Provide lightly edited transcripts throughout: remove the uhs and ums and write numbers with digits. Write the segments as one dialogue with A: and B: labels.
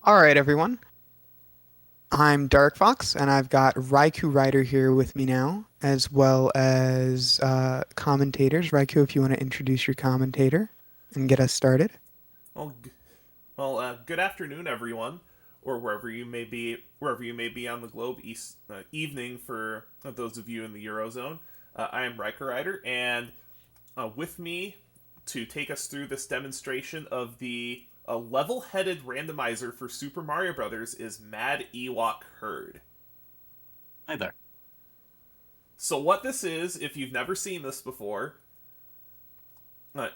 A: All right, everyone. I'm Dark Fox, and I've got RaikouRider here with me now, as well as commentators. Raikou, if you want to introduce your commentator and get us started.
B: Well, good afternoon, everyone, or wherever you may be on the globe. Evening for those of you in the Eurozone. I am RaikouRider, and with me to take us through this demonstration of the level-headed randomizer for Super Mario Brothers is Mad Ewok Herd.
C: Hi there.
B: So what this is, if you've never seen this before,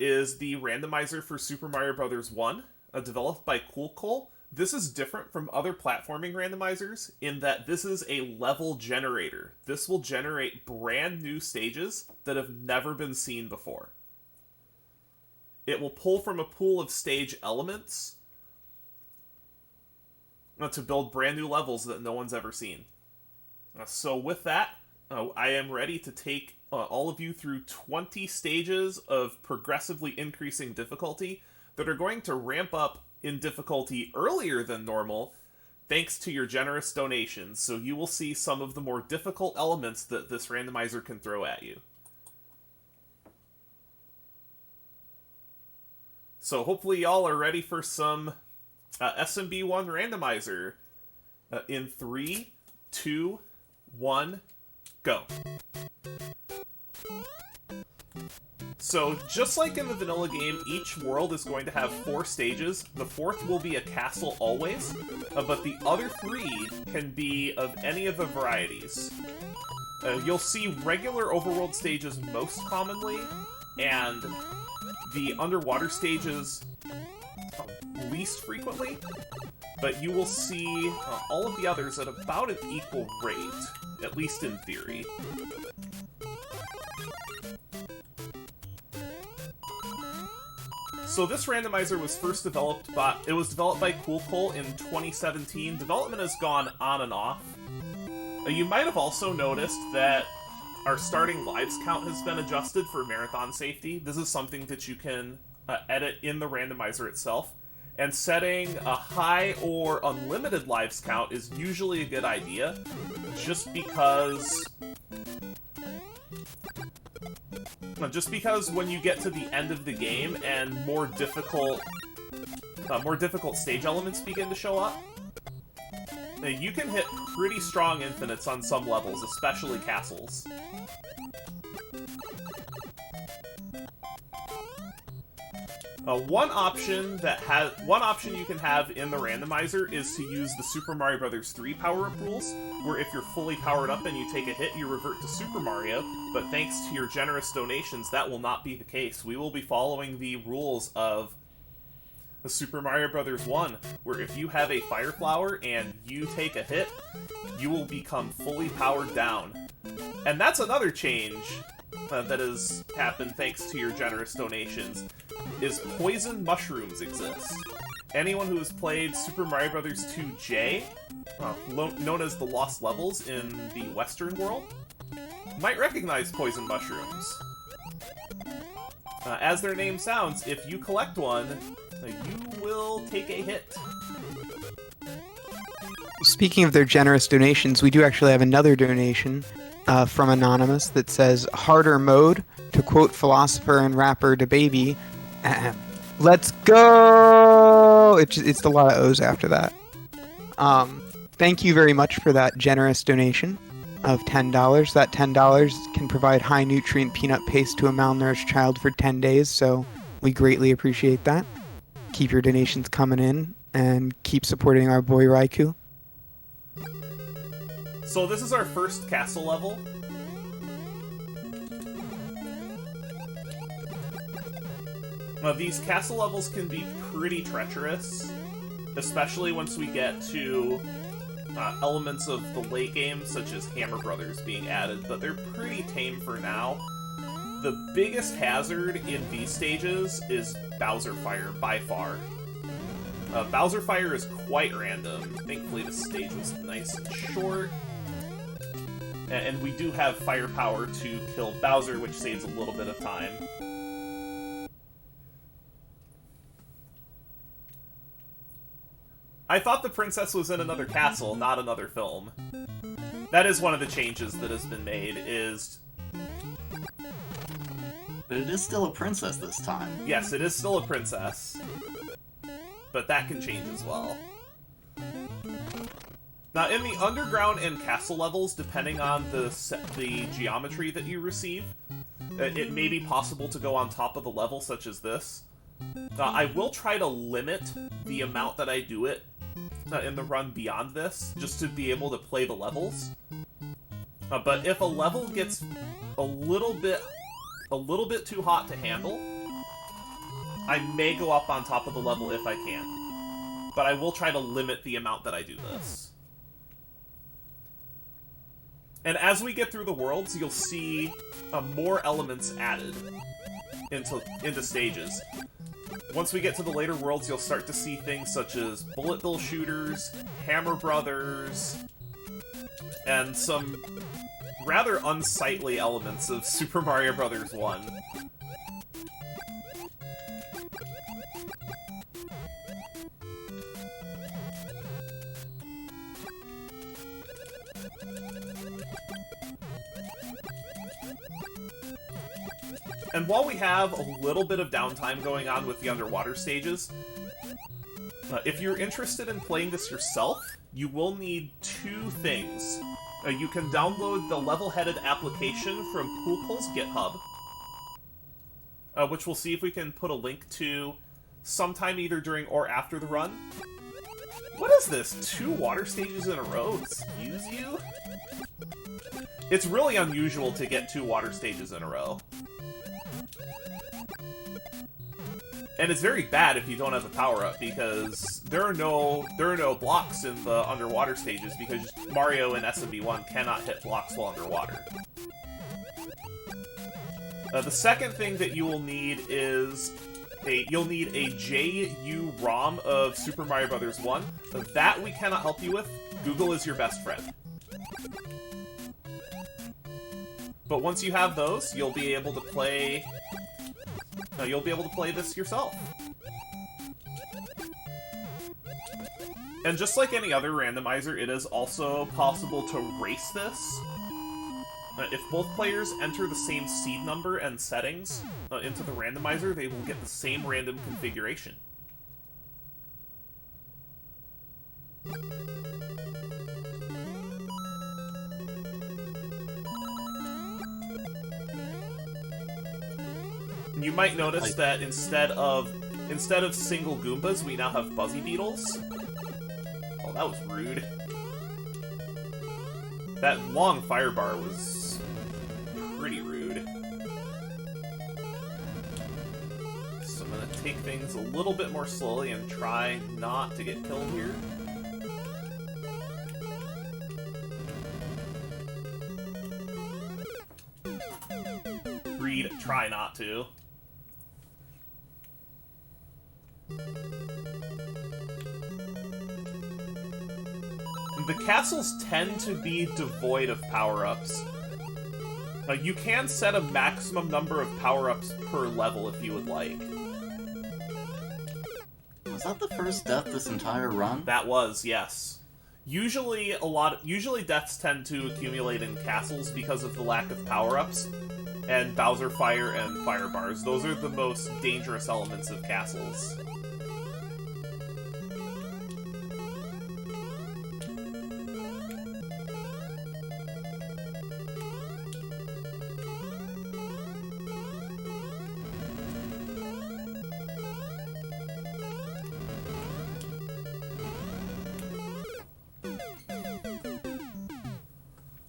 B: is the randomizer for Super Mario Bros. 1, developed by Cool. This is different from other platforming randomizers in that this is a level generator. This will generate brand new stages that have never been seen before. It will pull from a pool of stage elements to build brand new levels that no one's ever seen. So with that, I am ready to take all of you through 20 stages of progressively increasing difficulty that are going to ramp up in difficulty earlier than normal thanks to your generous donations, so you will see some of the more difficult elements that this randomizer can throw at you. So hopefully y'all are ready for some SMB1 randomizer. In 3, 2, 1, go. So, just like in the vanilla game, each world is going to have 4 stages. The 4th will be a castle always, but the other 3 can be of any of the varieties. You'll see regular overworld stages most commonly, and the underwater stages least frequently, but you will see all of the others at about an equal rate, at least in theory. So this randomizer was first developed by Cool in 2017. Development has gone on and off. You might have also noticed that our starting lives count has been adjusted for marathon safety. This is something that you can edit in the randomizer itself. And setting a high or unlimited lives count is usually a good idea, just because when you get to the end of the game and more difficult stage elements begin to show up, you can hit pretty strong infinites on some levels, especially castles. One option you can have in the randomizer is to use the Super Mario Bros. 3 power-up rules, where if you're fully powered up and you take a hit, you revert to Super Mario, but thanks to your generous donations, that will not be the case. We will be following the rules of the Super Mario Bros. 1, where if you have a Fire Flower and you take a hit, you will become fully powered down. And that's another change that has happened thanks to your generous donations, is poison mushrooms exist. Anyone who has played Super Mario Bros. 2J, known as the Lost Levels in the Western world, might recognize poison mushrooms. As their name sounds, if you collect one, you will take a hit.
A: Speaking of their generous donations, we do actually have another donation from Anonymous that says, "Harder mode," to quote philosopher and rapper DaBaby. Let's go! It's a lot of O's after that. Thank you very much for that generous donation of $10. That $10 can provide high-nutrient peanut paste to a malnourished child for 10 days, so we greatly appreciate that. Keep your donations coming in, and keep supporting our boy Raikou.
B: So this is our first castle level. These castle levels can be pretty treacherous, especially once we get to elements of the late game, such as Hammer Brothers being added, but they're pretty tame for now. The biggest hazard in these stages is Bowser Fire, by far. Bowser Fire is quite random. Thankfully, the stage was nice and short. And we do have firepower to kill Bowser, which saves a little bit of time. I thought the princess was in another castle, not another film. That is one of the changes that has been made, is...
C: But it is still a princess this time.
B: Yes, it is still a princess. But that can change as well. Now, in the underground and castle levels, depending on the geometry that you receive, it may be possible to go on top of the level, such as this. I will try to limit the amount that I do it in the run beyond this, just to be able to play the levels. But if a level gets a little bit too hot to handle, I may go up on top of the level if I can. But I will try to limit the amount that I do this. And as we get through the worlds, you'll see more elements added into stages. Once we get to the later worlds, you'll start to see things such as bullet bill shooters, hammer brothers, and some rather unsightly elements of Super Mario Bros. 1. And while we have a little bit of downtime going on with the underwater stages, if you're interested in playing this yourself, you will need two things. You can download the Level-Headed application from Poolpool's GitHub, which we'll see if we can put a link to sometime either during or after the run. What is this? 2 water stages in a row? Excuse you? It's really unusual to get 2 water stages in a row. And it's very bad if you don't have a power-up, because there are no blocks in the underwater stages, because Mario in SMB1 cannot hit blocks while underwater. The second thing that you will need is you'll need a JU ROM of Super Mario Bros. 1. That we cannot help you with. Google is your best friend. But once you have those, you'll be able to play this yourself. And just like any other randomizer, it is also possible to race this. If both players enter the same seed number and settings into the randomizer, they will get the same random configuration. You might notice that instead of single Goombas, we now have Buzzy Beetles. Oh, that was rude. That long fire bar was pretty rude. So I'm gonna take things a little bit more slowly and try not to get killed here. Read, try not to. The castles tend to be devoid of power-ups. You can set a maximum number of power-ups per level if you would like.
C: Was that the first death this entire run?
B: That was, yes. Usually deaths tend to accumulate in castles because of the lack of power-ups, and Bowser Fire and Fire Bars. Those are the most dangerous elements of castles.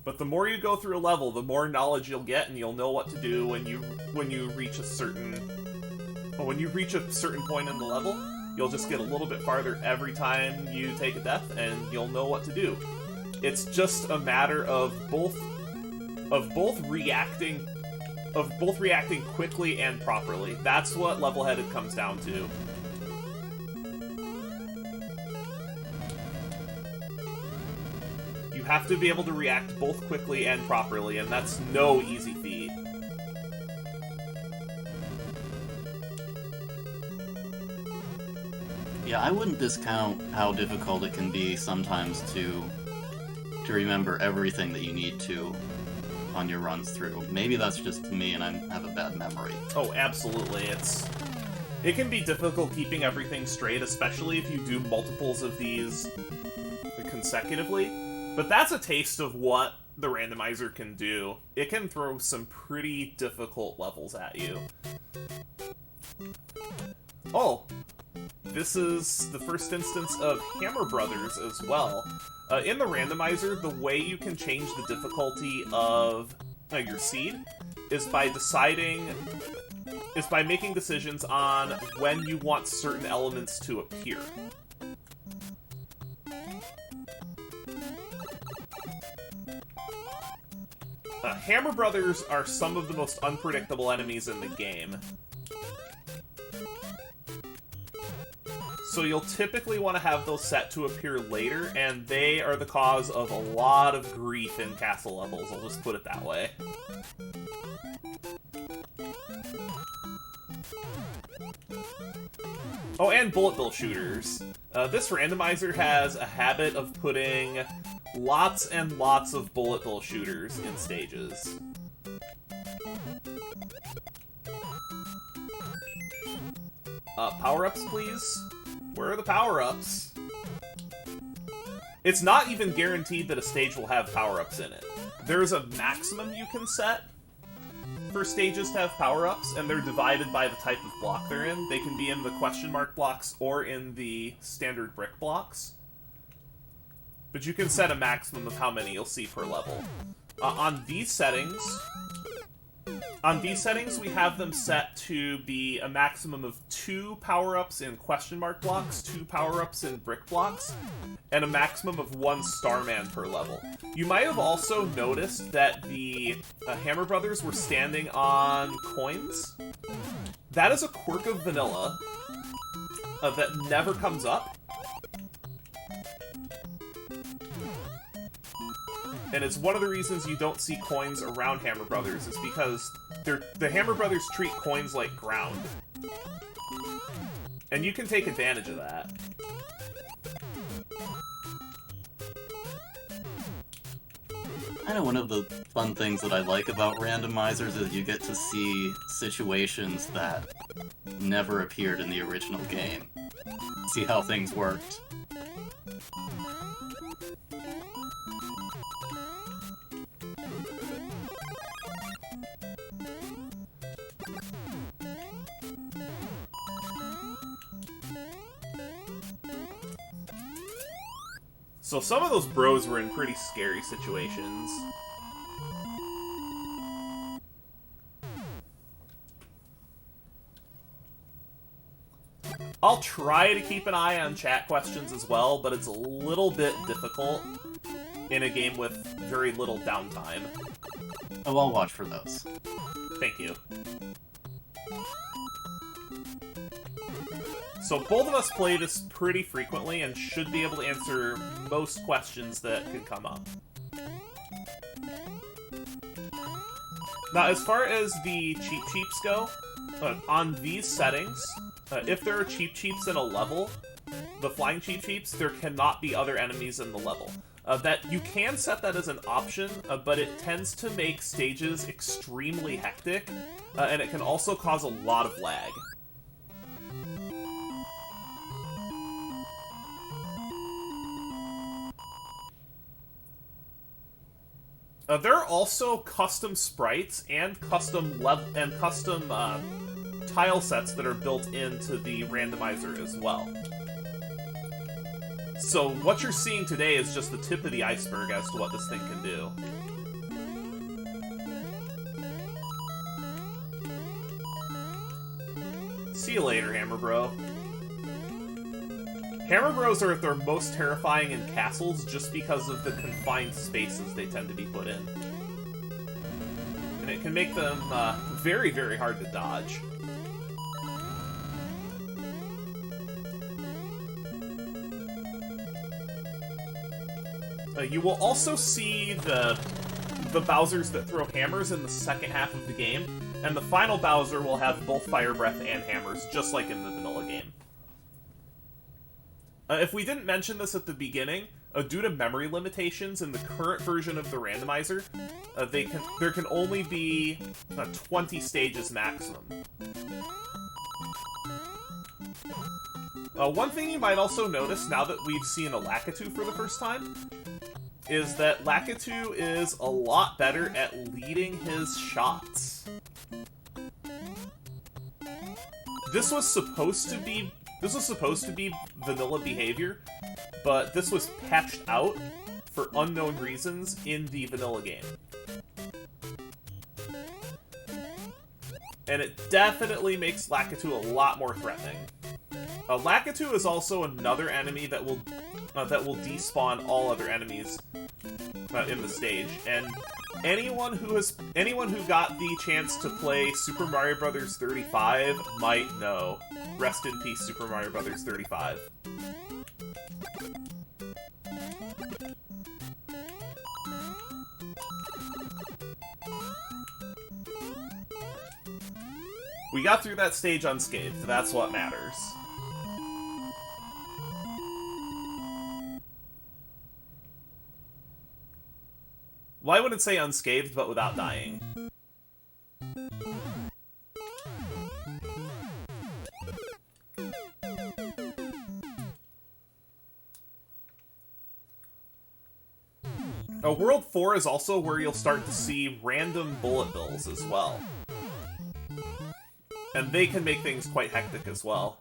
B: But the more you go through a level, the more knowledge you'll get, and you'll know what to do when you reach a certain point in the level. You'll just get a little bit farther every time you take a death, and you'll know what to do. It's just a matter of both reacting quickly and properly. That's what level-headed comes down to. You have to be able to react both quickly and properly, and that's no easy feat.
C: Yeah, I wouldn't discount how difficult it can be sometimes to remember everything that you need to on your runs through. Maybe that's just me and I have a bad memory.
B: Oh, absolutely. It can be difficult keeping everything straight, especially if you do multiples of these consecutively. But that's a taste of what the randomizer can do. It can throw some pretty difficult levels at you. Oh, this is the first instance of Hammer Brothers as well. In the randomizer, the way you can change the difficulty of your seed is by making decisions on when you want certain elements to appear. Hammer Brothers are some of the most unpredictable enemies in the game. So you'll typically want to have those set to appear later, and they are the cause of a lot of grief in castle levels, I'll just put it that way. Oh, and bullet bill shooters. This randomizer has a habit of putting lots and lots of bullet bill shooters in stages. Power-ups, please? Where are the power-ups? It's not even guaranteed that a stage will have power-ups in it. There's a maximum you can set for stages to have power-ups, and they're divided by the type of block they're in. They can be in the question mark blocks or in the standard brick blocks. But you can set a maximum of how many you'll see per level. On these settings, we have them set to be a maximum of 2 power-ups in question mark blocks, 2 power-ups in brick blocks, and a maximum of 1 Starman per level. You might have also noticed that the Hammer Brothers were standing on coins. That is a quirk of vanilla that never comes up. And it's one of the reasons you don't see coins around Hammer Brothers, is because the Hammer Brothers treat coins like ground. And you can take advantage of that.
C: I know one of the fun things that I like about randomizers is you get to see situations that never appeared in the original game. See how things worked.
B: So some of those bros were in pretty scary situations. I'll try to keep an eye on chat questions as well, but it's a little bit difficult in a game with very little downtime.
C: Oh, I'll watch for those.
B: Thank you. So both of us play this pretty frequently and should be able to answer most questions that can come up. Now, as far as the Cheep Cheeps go, on these settings, if there are Cheep Cheeps in a level, the flying Cheep Cheeps, there cannot be other enemies in the level. That you can set that as an option, but it tends to make stages extremely hectic, and it can also cause a lot of lag. There are also custom sprites and custom tile sets that are built into the randomizer as well. So what you're seeing today is just the tip of the iceberg as to what this thing can do. See you later, Hammer Bro. Hammer Bros are at their most terrifying in castles just because of the confined spaces they tend to be put in. And it can make them very, very hard to dodge. You will also see the Bowsers that throw hammers in the second half of the game, and the final Bowser will have both Fire Breath and hammers, just like in the vanilla game. If we didn't mention this at the beginning, due to memory limitations in the current version of the randomizer, there can only be 20 stages maximum. One thing you might also notice now that we've seen a Lakitu for the first time is that Lakitu is a lot better at leading his shots. This was supposed to be vanilla behavior, but this was patched out for unknown reasons in the vanilla game. And it definitely makes Lakitu a lot more threatening. Lakitu is also another enemy that will despawn all other enemies in the stage, and anyone who got the chance to play Super Mario Bros. 35 might know. Rest in peace, Super Mario Bros. 35. We got through that stage unscathed. That's what matters. Well, I wouldn't say unscathed, but without dying. World 4 is also where you'll start to see random bullet bills as well. And they can make things quite hectic as well.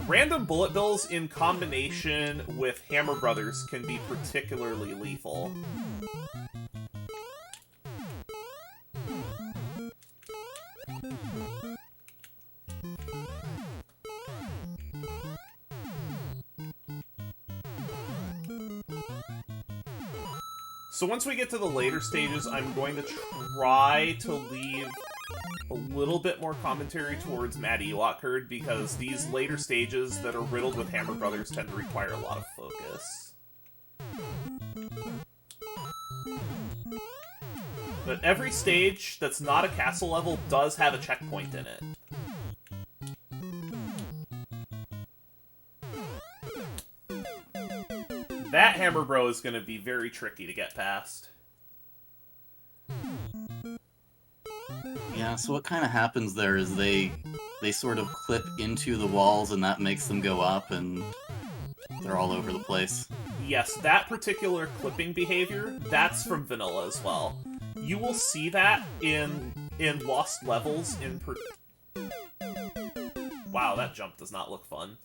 B: Random bullet bills in combination with Hammer Brothers can be particularly lethal. So once we get to the later stages, I'm going to try to leave a little bit more commentary towards Mad Ewok Herd, because these later stages that are riddled with Hammer Brothers tend to require a lot of focus. But every stage that's not a castle level does have a checkpoint in it. That Hammer Bro is going to be very tricky to get past.
C: Yeah, so what kind of happens there is they sort of clip into the walls, and that makes them go up, and they're all over the place.
B: Yes, that particular clipping behavior, that's from vanilla as well. You will see that in Lost Levels Wow, that jump does not look fun.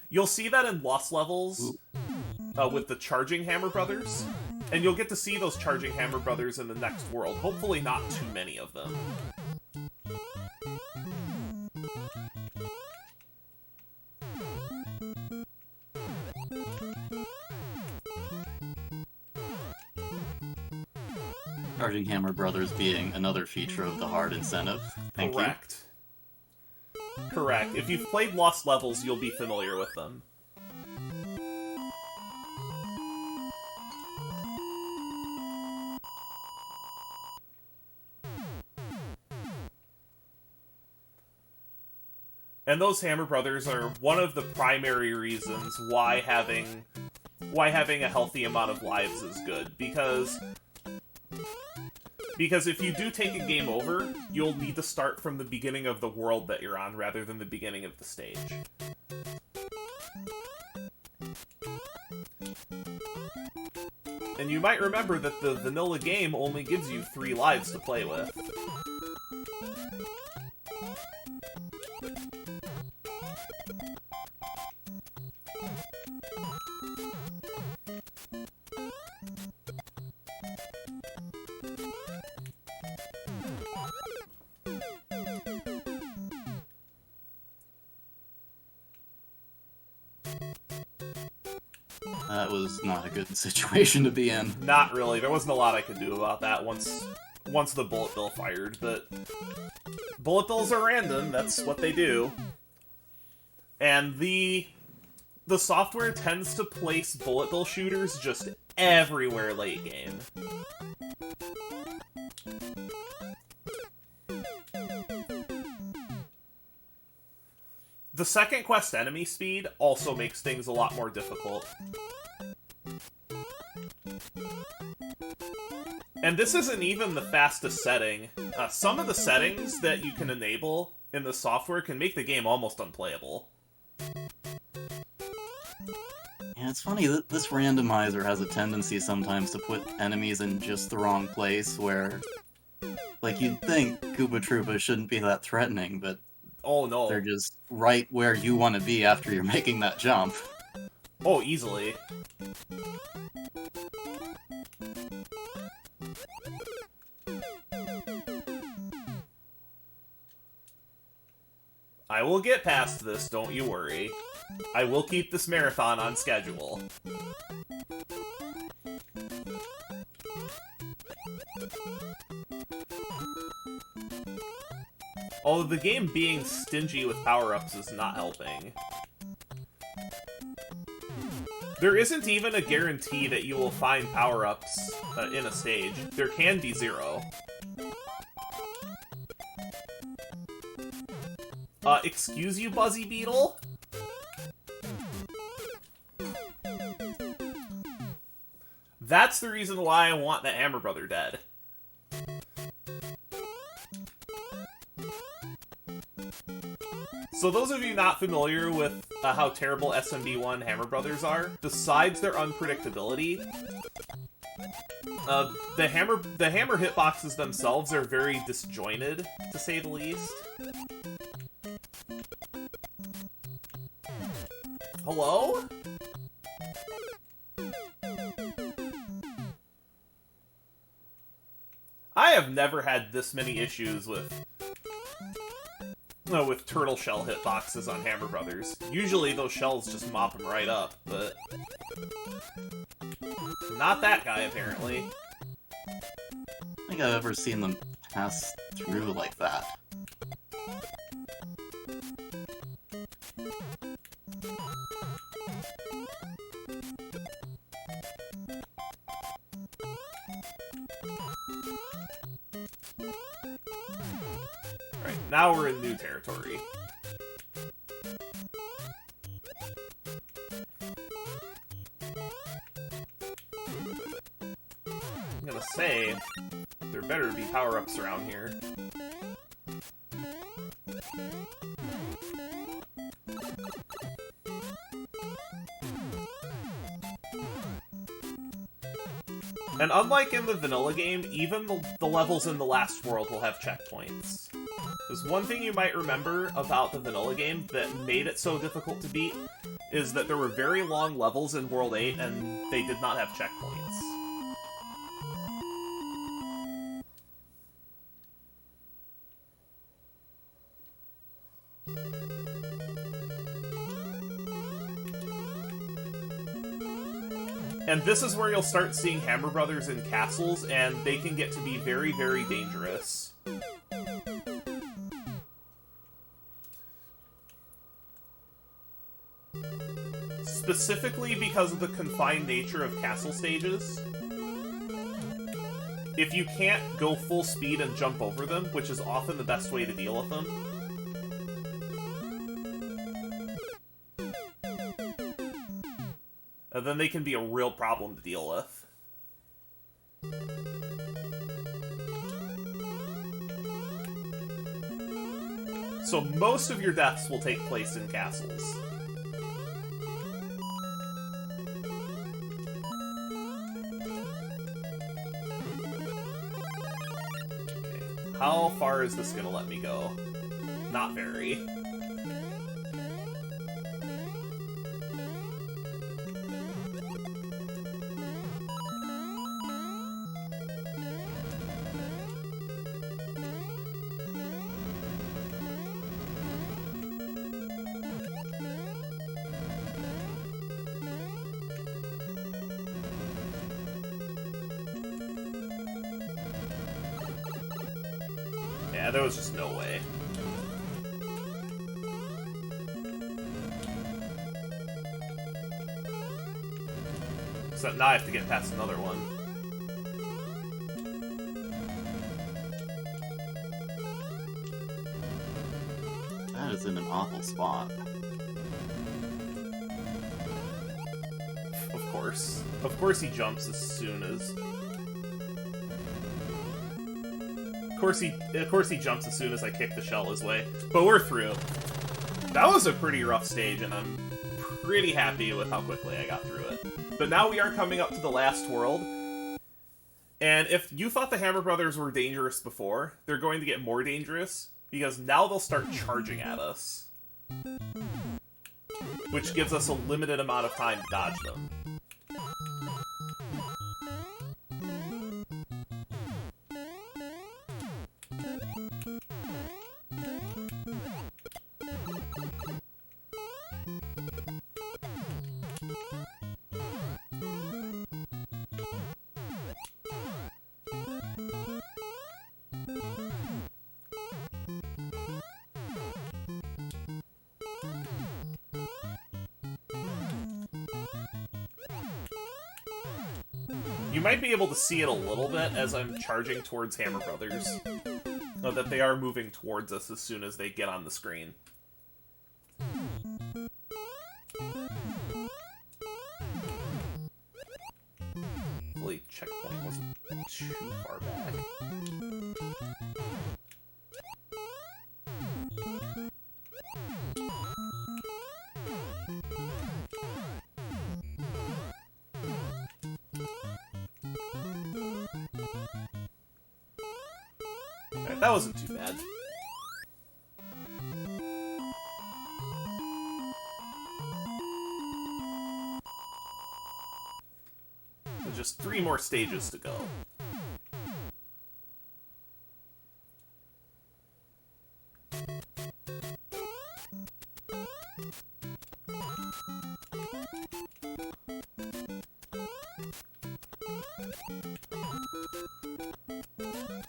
B: You'll see that in Lost Levels with the Charging Hammer Brothers, and you'll get to see those Charging Hammer Brothers in the next world. Hopefully not too many of them.
C: Charging Hammer Brothers being another feature of the hard incentive. Thank you.
B: Correct. If you've played Lost Levels, you'll be familiar with them. And those Hammer Brothers are one of the primary reasons why having a healthy amount of lives is good, because if you do take a game over, you'll need to start from the beginning of the world that you're on rather than the beginning of the stage. And you might remember that the vanilla game only gives you 3 lives to play with.
C: That was not a good situation to be in.
B: Not really. There wasn't a lot I could do about that once the bullet bill fired, but bullet bills are random, that's what they do. And the software tends to place bullet bill shooters just everywhere late game. The second quest enemy speed also makes things a lot more difficult. And this isn't even the fastest setting. Some of the settings that you can enable in the software can make the game almost unplayable.
C: Yeah, it's funny that this randomizer has a tendency sometimes to put enemies in just the wrong place where, like, you'd think Koopa Troopa shouldn't be that threatening, but
B: Oh no.
C: they're just right where you want to be after you're making that jump.
B: Oh, easily. I will get past this, don't you worry. I will keep this marathon on schedule. Although the game being stingy with power-ups is not helping. There isn't even a guarantee that you will find power-ups in a stage. There can be 0. Excuse you, Buzzy Beetle? That's the reason why I want the Hammer Brother dead. So those of you not familiar with how terrible SMB1 Hammer Brothers are, besides their unpredictability, the hammer hitboxes themselves are very disjointed, to say the least. Hello? I have never had this many issues with turtle shell hitboxes on Hammer Brothers. Usually those shells just mop them right up, but not that guy, apparently.
C: I don't think I've ever seen them pass through like that.
B: Alright, now we're in new territory. I'm gonna say, there better be power-ups around here. And unlike in the vanilla game, even the levels in the last world will have checkpoints. There's one thing you might remember about the vanilla game that made it so difficult to beat, is that there were very long levels in World 8 and they did not have checkpoints. And this is where you'll start seeing Hammer Brothers in castles, and they can get to be very, very dangerous. Specifically because of the confined nature of castle stages. If you can't go full speed and jump over them, which is often the best way to deal with them, then they can be a real problem to deal with. So most of your deaths will take place in castles. Okay. How far is this gonna let me go? Not very. Yeah, there was just no way. So now I have to get past another one.
C: That is in an awful spot.
B: Of course he jumps as soon as... Of course he jumps as soon as I kick the shell his way. But we're through. That was a pretty rough stage, and I'm pretty happy with how quickly I got through it. But now we are coming up to the last world. And if you thought the Hammer Brothers were dangerous before, they're going to get more dangerous, because now they'll start charging at us. Which gives us a limited amount of time to dodge them. You might be able to see it a little bit as I'm charging towards Hammer Brothers. That they are moving towards us as soon as they get on the screen. Hopefully checkpoint wasn't too far back. Alright, that wasn't too bad. So just 3 more stages to go.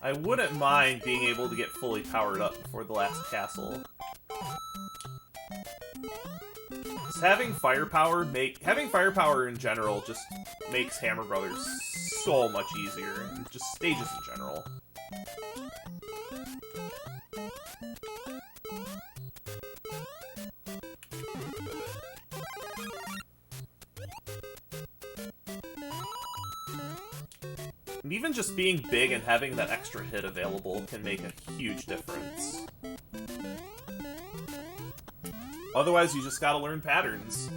B: I wouldn't mind being able to get fully powered up before the last castle. Just having firepower in general just makes Hammer Brothers so much easier, and just stages in general. And even just being big and having that extra hit available can make a huge difference. Otherwise, you just gotta learn patterns.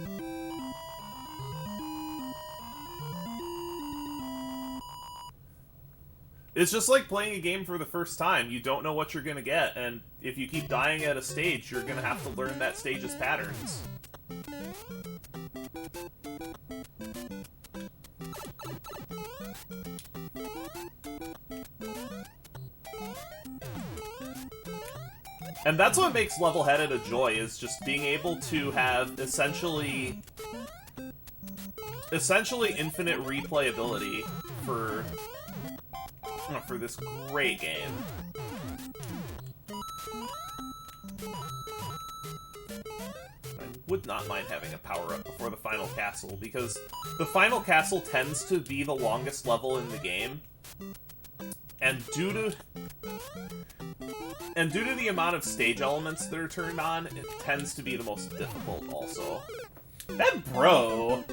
B: It's just like playing a game for the first time. You don't know what you're gonna get, and if you keep dying at a stage, you're gonna have to learn that stage's patterns. And that's what makes Level-Headed a joy, is just being able to have essentially infinite replayability for this great game. I would not mind having a power-up before the final castle, because the final castle tends to be the longest level in the game, and due to the amount of stage elements that are turned on, it tends to be the most difficult also. That bro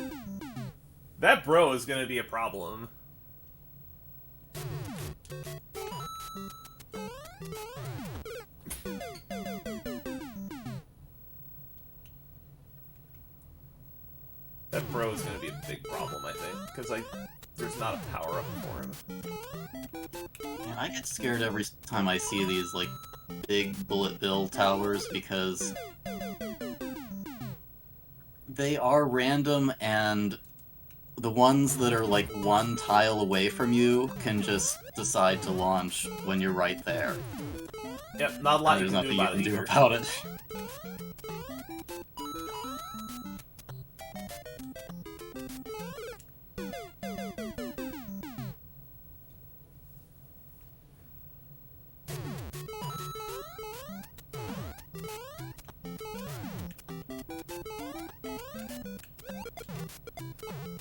B: is gonna be a problem. That bro is gonna be a big problem, I think, because there's not a power-up for him.
C: Man, I get scared every time I see these, like, big bullet bill towers, because they are random, and the ones that are, like, 1 tile away from you can just decide to launch when you're right there.
B: Yep, not a lot
C: and
B: you can do about it
C: do
B: either.
C: about it.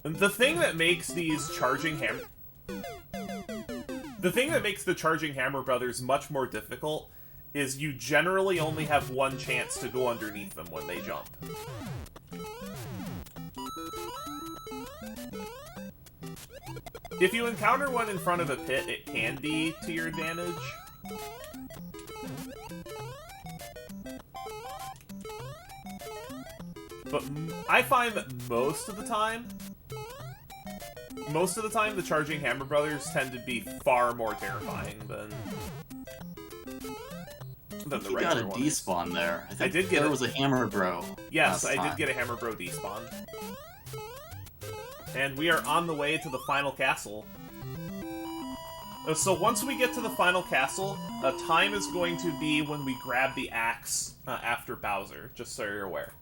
B: The thing that makes these charging hammer... The thing that makes the charging Hammer Brothers much more difficult is you generally only have 1 chance to go underneath them when they jump. If you encounter one in front of a pit, it can be to your advantage. But I find that most of the time, the charging Hammer Brothers tend to be far more terrifying than the regular
C: got a
B: ones.
C: despawn there. I
B: did get
C: there was a Hammer Bro.
B: Yes, I did get a Hammer Bro despawn. And we are on the way to the final castle. So once we get to the final castle, time is going to be when we grab the axe after Bowser, just so you're aware.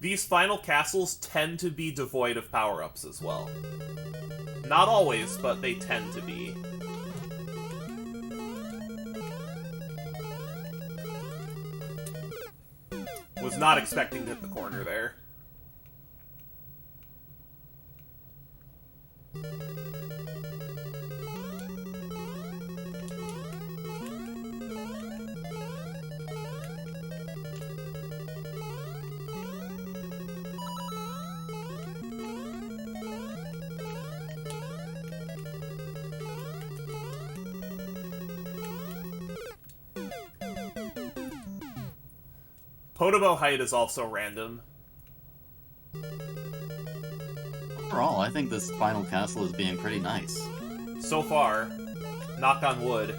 B: These final castles tend to be devoid of power-ups as well. Not always, but they tend to be. Was not expecting to hit the corner there. Podobo height is also random.
C: Overall, I think this final castle is being pretty nice.
B: So far. Knock on wood.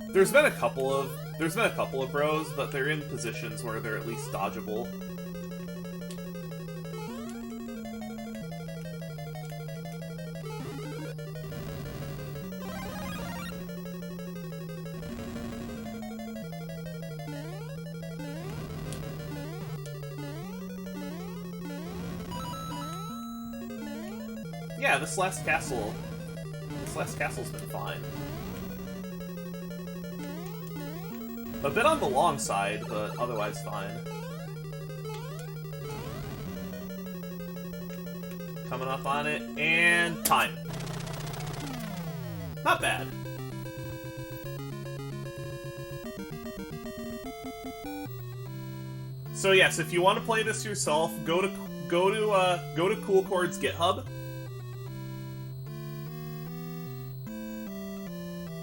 B: There's been a couple of bros, but they're in positions where they're at least dodgeable. Yeah, this last castle's been fine. A bit on the long side, but otherwise fine. Coming up on it, and time. Not bad. So yes, if you want to play this yourself, go to Cool Chord's GitHub.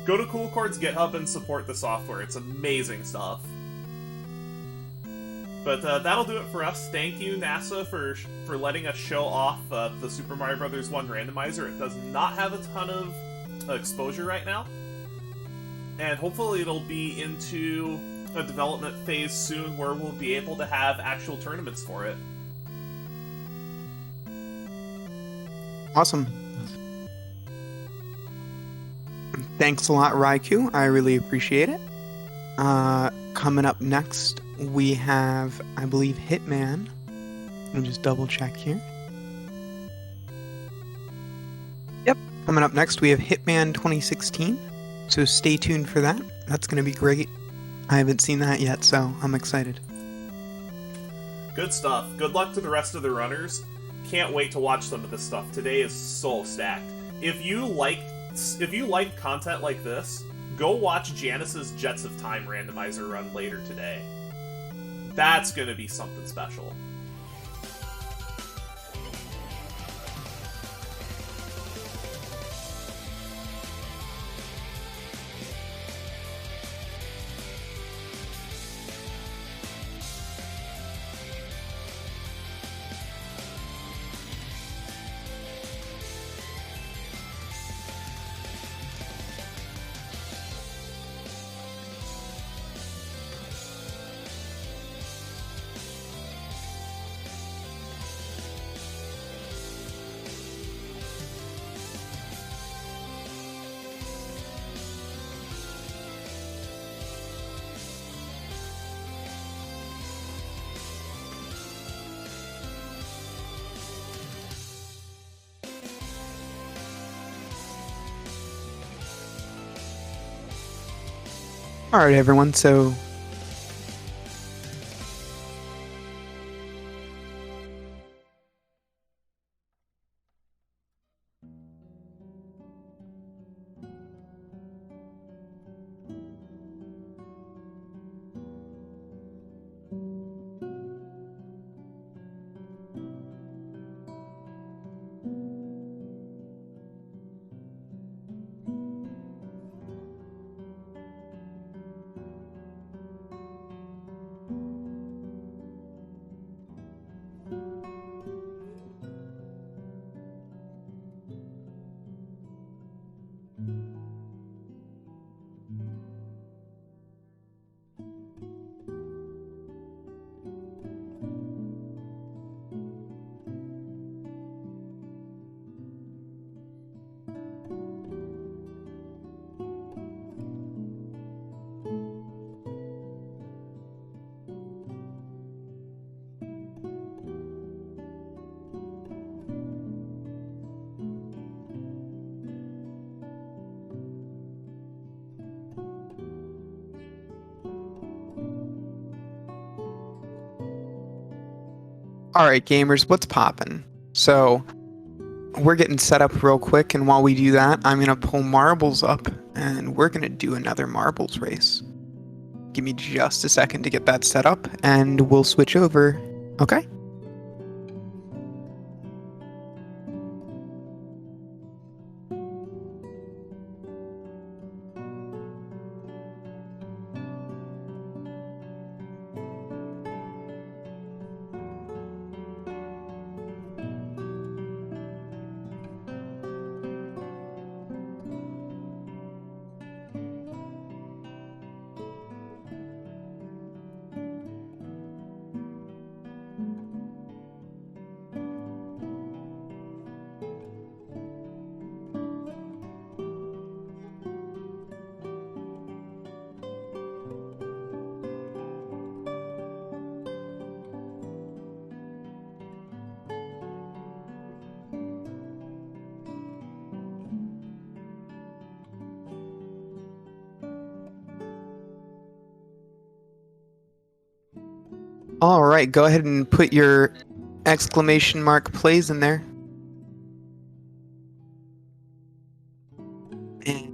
B: Go to Cool Chord's GitHub and support the software. It's amazing stuff. But that'll do it for us. Thank you, NASA, for letting us show off the Super Mario Bros. 1 randomizer. It does not have a ton of exposure right now. And hopefully it'll be into a development phase soon where we'll be able to have actual tournaments for it.
A: Awesome. Thanks a lot, Raikou. I really appreciate it. Coming up next, we have, I believe, Hitman. Let me just double check here. Yep, coming up next, we have Hitman 2016. So stay tuned for that. That's going to be great. I haven't seen that yet, so I'm excited.
B: Good stuff. Good luck to the rest of the runners. Can't wait to watch some of this stuff. Today is so stacked. If you like content like this, go watch Janice's Jets of Time randomizer run later today. That's gonna be something special.
A: Alright, everyone, so All right, gamers, what's poppin'? So, we're getting set up real quick, and while we do that, I'm gonna pull marbles up, and we're gonna do another marbles race. Give me just a second to get that set up, and we'll switch over. Okay? All right, go ahead and put your exclamation mark plays in there. And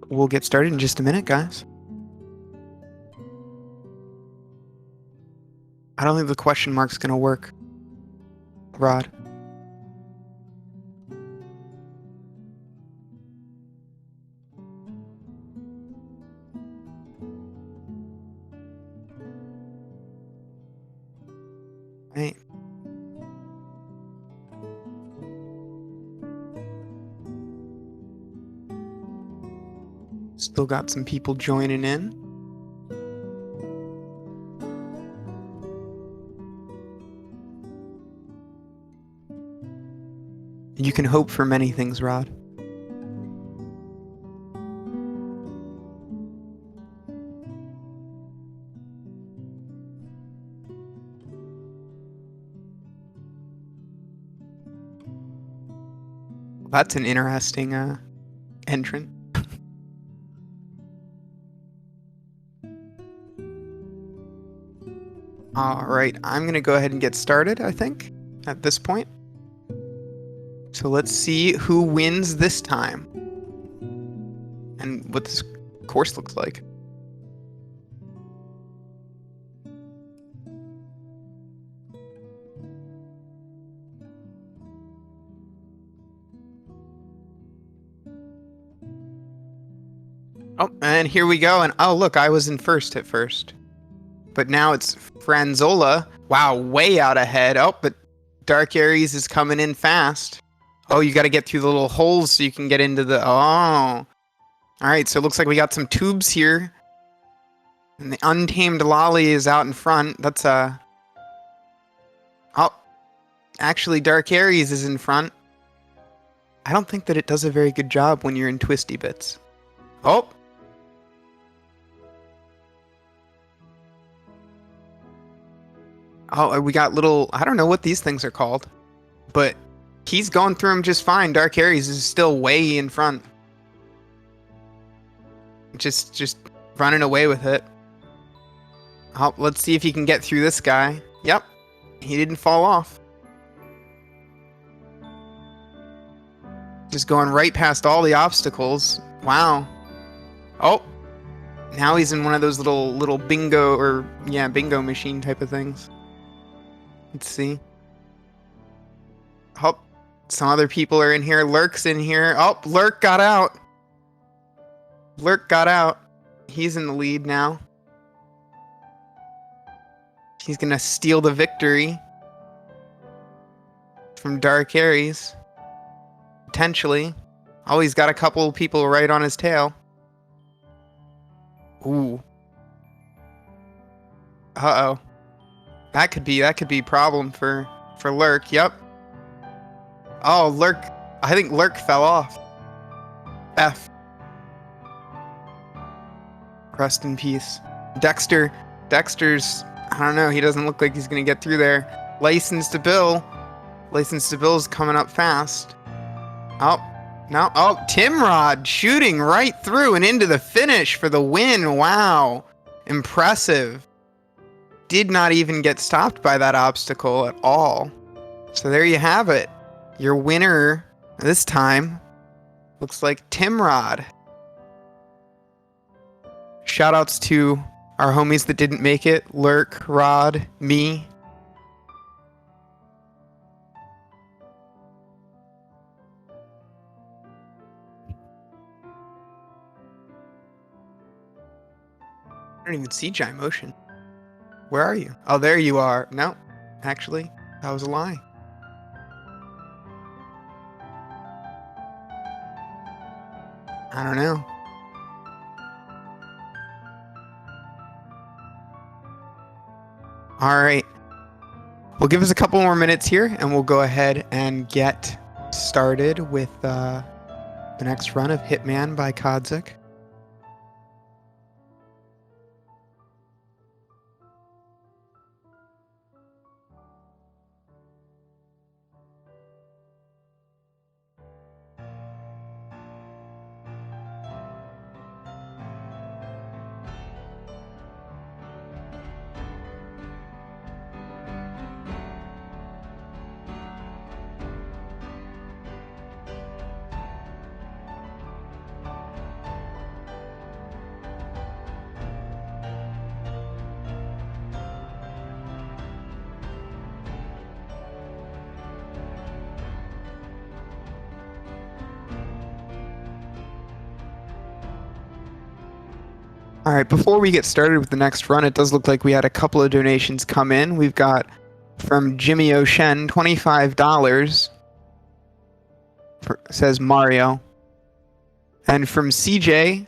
A: we'll get started in just a minute, guys. I don't think the question mark's gonna work, Rod. Right. Still got some people joining in. You can hope for many things, Rod. That's an interesting entrant. All right, I'm gonna go ahead and get started, I think, at this point. So let's see who wins this time and what this course looks like. Oh, and here we go. And oh, look, I was in first at first. But now it's Franzola. Wow, way out ahead. Oh, but Dark Aries is coming in fast. Oh, you got to get through the little holes so you can get into the... Oh. All right, so it looks like we got some tubes here. And the Untamed Lolly is out in front. That's Oh, actually, Dark Aries is in front. I don't think that it does a very good job when you're in twisty bits. Oh. Oh, we got little... I don't know what these things are called. But he's going through them just fine. Dark Aries is still way in front. Just running away with it. Oh, let's see if he can get through this guy. Yep. He didn't fall off. Just going right past all the obstacles. Wow. Oh. Now he's in one of those little bingo or... Yeah, bingo machine type of things. Let's see. Oh, some other people are in here. Lurk's in here. Oh, Lurk got out. Lurk got out. He's in the lead now. He's gonna steal the victory from Dark Aries. Potentially. Oh, he's got a couple of people right on his tail. Ooh. Uh-oh. That could be a problem for Lurk. Yep. Oh, Lurk. I think Lurk fell off. F. Rest in peace. Dexter's... I don't know. He doesn't look like he's going to get through there. License to Bill. License to Bill's coming up fast. Oh. No. Oh, Timrod shooting right through and into the finish for the win. Wow. Impressive. did not even get stopped by that obstacle at all. So there you have it. Your winner this time looks like Timrod. Shoutouts to our homies that didn't make it, Lurk, Rod, me. I don't even see Jai Motion. Where are you? Oh, there you are. No, actually, that was a lie. I don't know. All right. We'll give us a couple more minutes here, and we'll go ahead and get started with the next run of Hitman by Kodzik. All right, before we get started with the next run, it does look like we had a couple of donations come in. We've got from Jimmy O'Shen, $25, says Mario. And from CJ,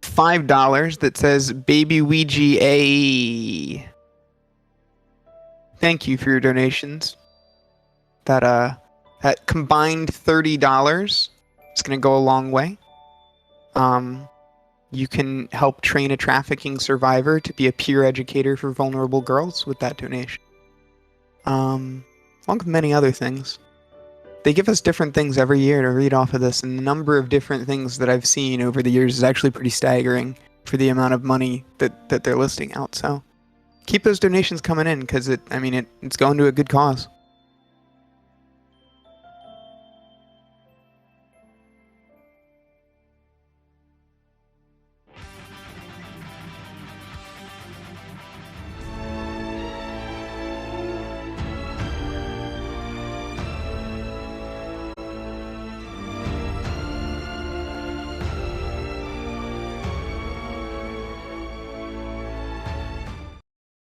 A: $5 that says Baby Ouija A. Thank you for your donations. That combined $30 is going to go a long way. You can help train a trafficking survivor to be a peer educator for vulnerable girls with that donation. Along with many other things. They give us different things every year to read off of this, and the number of different things that I've seen over the years is actually pretty staggering for the amount of money that they're listing out. So keep those donations coming in, because it's going to a good cause.